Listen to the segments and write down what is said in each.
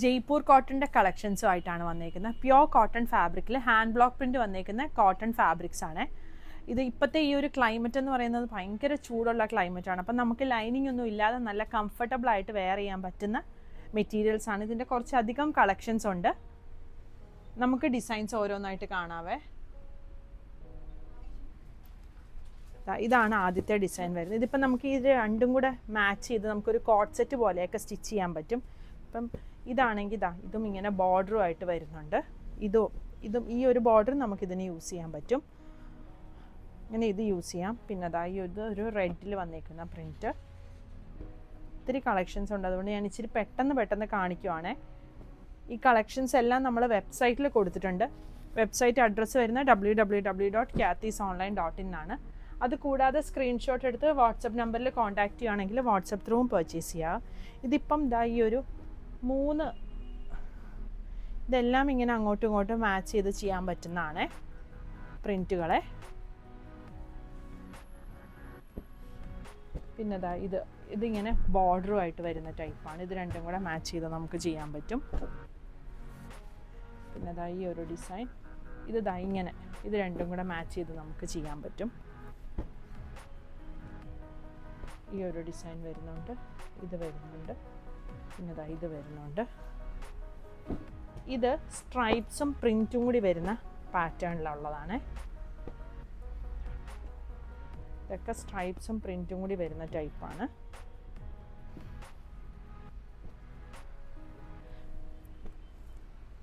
ജയ്പൂർ കോട്ടൻ്റെ കളക്ഷൻസും ആയിട്ടാണ് വന്നേക്കുന്നത്. പ്യോർ കോട്ടൺ ഫാബ്രിക്കിൽ ഹാൻഡ് ബ്ലോക്ക് പ്രിൻറ്റ് വന്നേക്കുന്ന കോട്ടൺ ഫാബ്രിക്സ് ആണ്. ഇത് ഇപ്പോഴത്തെ ഈ ഒരു ക്ലൈമറ്റ് എന്ന് പറയുന്നത് ഭയങ്കര ചൂടുള്ള ക്ലൈമറ്റാണ്. അപ്പം നമുക്ക് ലൈനിങ് ഒന്നും ഇല്ലാതെ നല്ല കംഫർട്ടബിൾ ആയിട്ട് വെയർ ചെയ്യാൻ പറ്റുന്ന മെറ്റീരിയൽസ് ആണ്. ഇതിൻ്റെ കുറച്ചധികം കളക്ഷൻസ് ഉണ്ട്. നമുക്ക് ഡിസൈൻസ് ഓരോന്നായിട്ട് കാണാവേ. ഇതാണ് ആദ്യത്തെ ഡിസൈൻ വരുന്നത്. ഇതിപ്പോൾ നമുക്ക് ഇത് രണ്ടും കൂടെ മാച്ച് ചെയ്ത് നമുക്കൊരു കോട്ട് സെറ്റ് പോലെയൊക്കെ സ്റ്റിച്ച് ചെയ്യാൻ പറ്റും. ഇപ്പം ഇതാണെങ്കിൽ ഇതും ഇങ്ങനെ ബോർഡറുമായിട്ട് വരുന്നുണ്ട്. ഇതും ഈ ഒരു ബോർഡർ നമുക്കിതിന് യൂസ് ചെയ്യാൻ പറ്റും. അങ്ങനെ ഇത് യൂസ് ചെയ്യാം. പിന്നെ ഒരു റെഡിൽ വന്നേക്കുന്ന പ്രിൻറ്റ്. ഒത്തിരി കളക്ഷൻസ് ഉണ്ട്, അതുകൊണ്ട് ഞാൻ ഇച്ചിരി പെട്ടെന്ന് കാണിക്കുവാണേ. ഈ കളക്ഷൻസ് എല്ലാം നമ്മൾ വെബ്സൈറ്റിൽ കൊടുത്തിട്ടുണ്ട്. വെബ്സൈറ്റ് അഡ്രസ്സ് വരുന്ന www.kathysonline.in ആണ്. അതുകൂടാതെ സ്ക്രീൻഷോട്ട് എടുത്ത് വാട്സപ്പ് നമ്പറിൽ കോൺടാക്റ്റ് ചെയ്യുകയാണെങ്കിൽ വാട്സപ്പ് ത്രൂവും പർച്ചേസ് ചെയ്യുക. ഇതിപ്പം ഈ ഒരു 3 ഇതെല്ലാം ഇങ്ങനെ അങ്ങോട്ടും ഇങ്ങോട്ടും മാച്ച് ചെയ്ത് ചെയ്യാൻ പറ്റുന്നതാണ് പ്രിൻറ്റുകളെ. പിന്നെ ഇതിങ്ങനെ ബോർഡറുമായിട്ട് വരുന്ന ടൈപ്പാണ്. ഇത് രണ്ടും കൂടെ മാച്ച് ചെയ്ത് നമുക്ക് ചെയ്യാൻ പറ്റും. പിന്നെ ഈ ഒരു ഡിസൈൻ ഇങ്ങനെ ഇത് രണ്ടും കൂടെ മാച്ച് ചെയ്ത് നമുക്ക് ചെയ്യാൻ പറ്റും. ഈ ഒരു ഡിസൈൻ വരുന്നുണ്ട്, ഇത് വരുന്നുണ്ട്, പിന്നെ ഇത് വരുന്നുണ്ട്. ഇത് സ്ട്രൈപ്സും പ്രിൻറ്റും കൂടി വരുന്ന പാറ്റേണിലുള്ളതാണ്. ഇതൊക്കെ സ്ട്രൈപ്സും പ്രിൻറ്റും കൂടി വരുന്ന ടൈപ്പാണ്.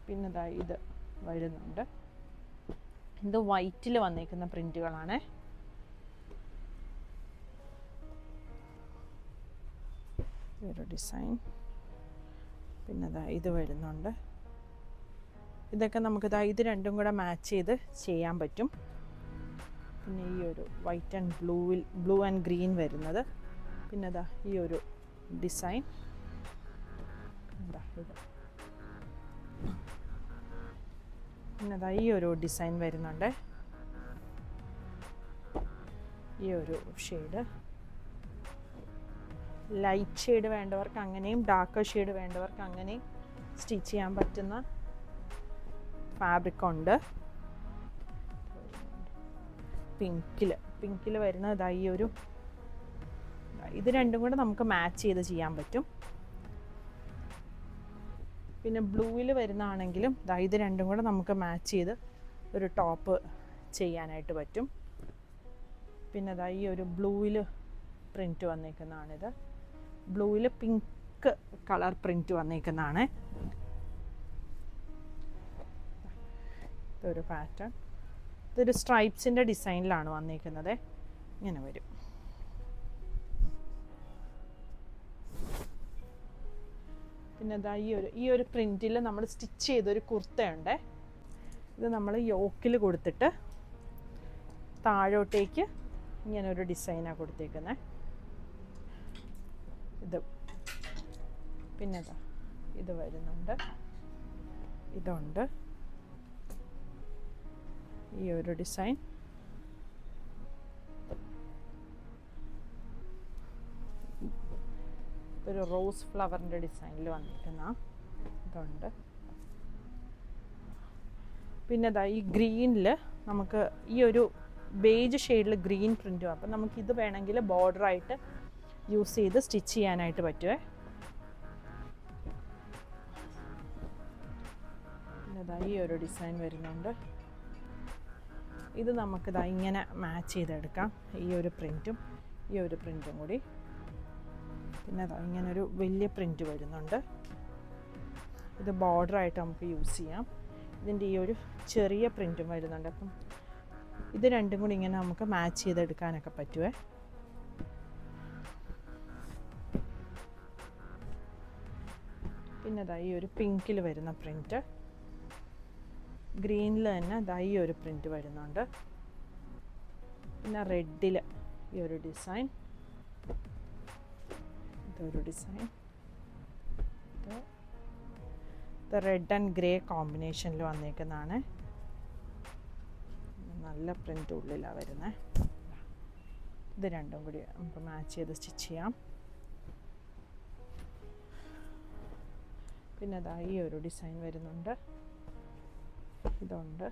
പിന്നെ ഇത് വരുന്നുണ്ട്. ഇത് വൈറ്റിൽ വന്നേക്കുന്ന പ്രിൻറ്റുകളാണ്. ഒരു ഡിസൈൻ. പിന്നെ ഇത് വരുന്നുണ്ട്. ഇതൊക്കെ നമുക്ക് ഇത് രണ്ടും കൂടെ മാച്ച് ചെയ്ത് ചെയ്യാൻ പറ്റും. പിന്നെ ഈ ഒരു white and blue and green വരുന്നത്. പിന്നെ ഈ ഒരു ഡിസൈൻ. ഇത് പിന്നെ ഈ ഒരു ഡിസൈൻ വരുന്നുണ്ട്. ഈ ഒരു ഷെയ്ഡ് ലൈറ്റ് ഷെയ്ഡ് വേണ്ടവർക്ക് അങ്ങനെയും ഡാർക്ക് ഷെയ്ഡ് വേണ്ടവർക്ക് അങ്ങനെയും സ്റ്റിച്ച് ചെയ്യാൻ പറ്റുന്ന ഫാബ്രിക് ഉണ്ട്. പിങ്കിൽ വരുന്നത് ഈ ഒരു ഇത് രണ്ടും കൂടെ നമുക്ക് മാച്ച് ചെയ്ത് ചെയ്യാൻ പറ്റും. പിന്നെ ബ്ലൂവിൽ വരുന്നതാണെങ്കിലും ഇത് രണ്ടും കൂടെ നമുക്ക് മാച്ച് ചെയ്ത് ഒരു ടോപ്പ് ചെയ്യാനായിട്ട് പറ്റും. പിന്നെ ഈ ഒരു ബ്ലൂവിൽ പ്രിൻറ്റ് വന്നേക്കുന്നതാണിത്. ബ്ലൂവിൽ പിങ്ക് കളർ പ്രിൻറ്റ് വന്നേക്കുന്നതാണ്. ഇതൊരു പാറ്റേൺ. ഇതൊരു സ്ട്രൈപ്സിൻ്റെ ഡിസൈനിലാണ് വന്നേക്കുന്നത്. ഇങ്ങനെ വരും. പിന്നെ ഈ ഒരു പ്രിൻറ്റിൽ നമ്മൾ സ്റ്റിച്ച് ചെയ്തൊരു കുർത്തയുണ്ട്. ഇത് നമ്മൾ യോക്കിൽ കൊടുത്തിട്ട് താഴോട്ടേക്ക് ഇങ്ങനെ ഒരു ഡിസൈനാണ് കൊടുത്തേക്കുന്നത്. ഇത് പിന്നെ ഇത് വരുന്നുണ്ട്, ഇതുണ്ട്. ഈ ഒരു ഡിസൈൻ. ഒരു റോസ് ഫ്ലവറിൻ്റെ ഡിസൈനിൽ വന്നിരിക്കുന്ന ഇതുണ്ട്. പിന്നെ ഈ ഗ്രീനിൽ നമുക്ക് ഈ ഒരു ബേജ് ഷെയ്ഡിൽ ഗ്രീൻ പ്രിൻറ്റും. അപ്പം നമുക്കിത് വേണമെങ്കിൽ ബോർഡറായിട്ട് യൂസ് ചെയ്ത് സ്റ്റിച്ച് ചെയ്യാനായിട്ട് പറ്റുമേ. പിന്നെ ഈ ഒരു ഡിസൈൻ വരുന്നുണ്ട്. ഇത് നമുക്ക് ഇങ്ങനെ മാച്ച് ചെയ്തെടുക്കാം. ഈ ഒരു പ്രിൻറ്റും ഈ ഒരു പ്രിൻറ്റും കൂടി. പിന്നെ ഇങ്ങനൊരു വലിയ പ്രിൻറ്റ് വരുന്നുണ്ട്. ഇത് ബോർഡറായിട്ട് നമുക്ക് യൂസ് ചെയ്യാം. ഇതിൻ്റെ ഈ ഒരു ചെറിയ പ്രിൻറ്റും വരുന്നുണ്ട്. അപ്പം ഇത് രണ്ടും കൂടി ഇങ്ങനെ നമുക്ക് മാച്ച് ചെയ്തെടുക്കാനൊക്കെ പറ്റുമേ. പിന്നെ ഈ ഒരു പിങ്കിൽ വരുന്ന പ്രിൻറ്റ്. ഗ്രീനിൽ തന്നെ ഈ ഒരു പ്രിൻറ്റ് വരുന്നുണ്ട്. പിന്നെ റെഡിൽ ഈ ഒരു ഡിസൈൻ. ഇതൊരു ഡിസൈൻ. ഇത് റെഡ് ആൻഡ് ഗ്രേ കോമ്പിനേഷനിൽ വന്നേക്കുന്നതാണ്. നല്ല പ്രിൻ്റ് ഉള്ളിലാണ് വരുന്നത്. ഇത് രണ്ടും കൂടി നമുക്ക് മാച്ച് ചെയ്ത് സ്റ്റിച്ച് ചെയ്യാം. പിന്നെ അതാ ഈ ഒരു ഡിസൈൻ വരുന്നുണ്ട്, ഇതുണ്ട്.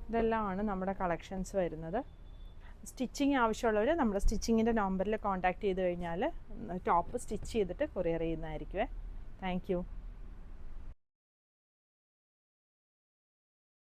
ഇതെല്ലാമാണ് നമ്മുടെ കളക്ഷൻസ് വരുന്നത്. സ്റ്റിച്ചിങ് ആവശ്യമുള്ളവർ നമ്മുടെ സ്റ്റിച്ചിങ്ങിൻ്റെ നമ്പറിൽ കോൺടാക്റ്റ് ചെയ്ത് കഴിഞ്ഞാൽ ടോപ്പ് സ്റ്റിച്ച് ചെയ്തിട്ട് കൊറിയർ ചെയ്യുന്നതായിരിക്കുമേ. Thank U.